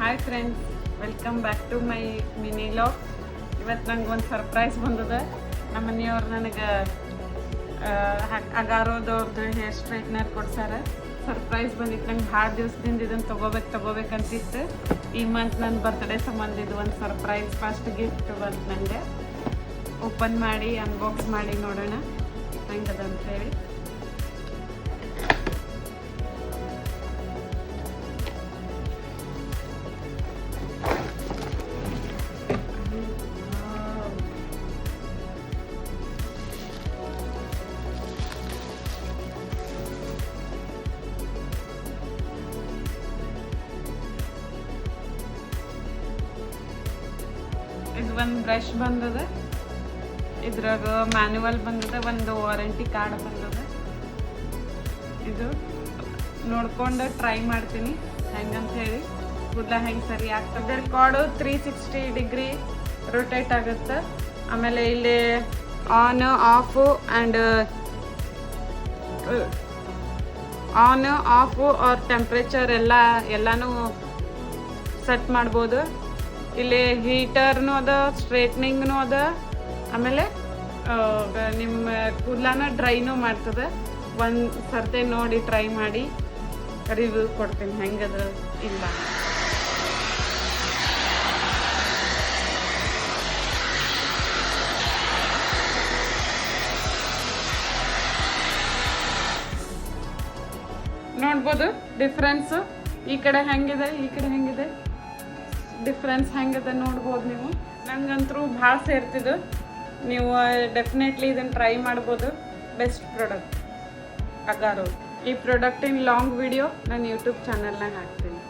Hi friends, welcome back to my mini vlog. ಇವತ್ತು ನಂಗೆ ಒಂದು ಸರ್ಪ್ರೈಸ್ ಬಂದದ. ನಮ್ಮ ಮನೆಯವ್ರು ನನಗೆ ಅಗಾರೋದವ್ರದ್ದು ಹೇರ್ ಸ್ಟ್ರೈಟ್ನರ್ ಕೊಡ್ಸಾರ. ಸರ್ಪ್ರೈಸ್ ಬಂದಿತ್ತು. ನಂಗೆ ಭಾಳ ದಿವಸದಿಂದ ಇದನ್ನು ತೊಗೋಬೇಕಂತಿತ್ತು. ಈ ಮಂತ್ ನನ್ನ ಬರ್ತ್ಡೇ ಸಂಬಂಧ ಇದು ಒಂದು ಸರ್ಪ್ರೈಸ್ ಫಸ್ಟ್ ಗಿಫ್ಟ್ ಬಂತು ನನಗೆ. ಓಪನ್ ಮಾಡಿ ಅನ್ಬಾಕ್ಸ್ ಮಾಡಿ ನೋಡೋಣ ಹೆಂಗದ ಅಂತೇಳಿ. ಇದು ಒಂದು ಬ್ರಷ್ ಬಂದದ, ಇದ್ರಾಗ ಮ್ಯಾನ್ಯುವಲ್ ಬಂದದ, ಒಂದು ವಾರಂಟಿ ಕಾರ್ಡ್ ಬಂದದ. ಇದು ನೋಡ್ಕೊಂಡು ಟ್ರೈ ಮಾಡ್ತೀನಿ ಹೆಂಗಂತ ಹೇಳಿ, ಕೂದಲ ಹೆಂಗೆ ಸರಿ ಆಗ್ತದೆ. ಇದ್ರ ಕಾರ್ಡು 360 ಡಿಗ್ರಿ ರೊಟೇಟ್ ಆಗುತ್ತೆ. ಆಮೇಲೆ ಇಲ್ಲಿ ಆನ್ ಆಫು ಆರ್ ಟೆಂಪ್ರೇಚರ್ ಎಲ್ಲನೂ ಸೆಟ್ ಮಾಡ್ಬೋದು. ಇಲ್ಲಿ ಹೀಟರ್ನು ಅದ, ಸ್ಟ್ರೇಟ್ನಿಂಗ್ನು ಅದ, ಆಮೇಲೆ ನಿಮ್ಮ ಕೂದಲನ ಡ್ರೈನೂ ಮಾಡ್ತದೆ. ಒಂದು ಸರ್ತೆ ನೋಡಿ ಟ್ರೈ ಮಾಡಿ ರಿವ್ಯೂ ಕೊಡ್ತೀನಿ ಹೆಂಗದ ಇಲ್ಲ. ನೋಡ್ಬೋದು ಡಿಫ್ರೆನ್ಸು. ಈ ಕಡೆ ಹೆಂಗಿದೆ, ಈ ಕಡೆ ಹೆಂಗಿದೆ, ಡಿಫ್ರೆನ್ಸ್ ಹೆಂಗಿದೆ ನೋಡ್ಬೋದು ನೀವು. ನಂಗಂತರೂ ಭಾಳ ಸೇರ್ತಿದ್ದು. ನೀವು ಡೆಫಿನೆಟ್ಲಿ ಇದನ್ನು ಟ್ರೈ ಮಾಡ್ಬೋದು. Best product Agaro. ಈ ಪ್ರಾಡಕ್ಟಿನ ಲಾಂಗ್ ವಿಡಿಯೋ ನಾನು ಯೂಟ್ಯೂಬ್ ಚಾನಲ್ನಾಗ ಹಾಕ್ತೀನಿ.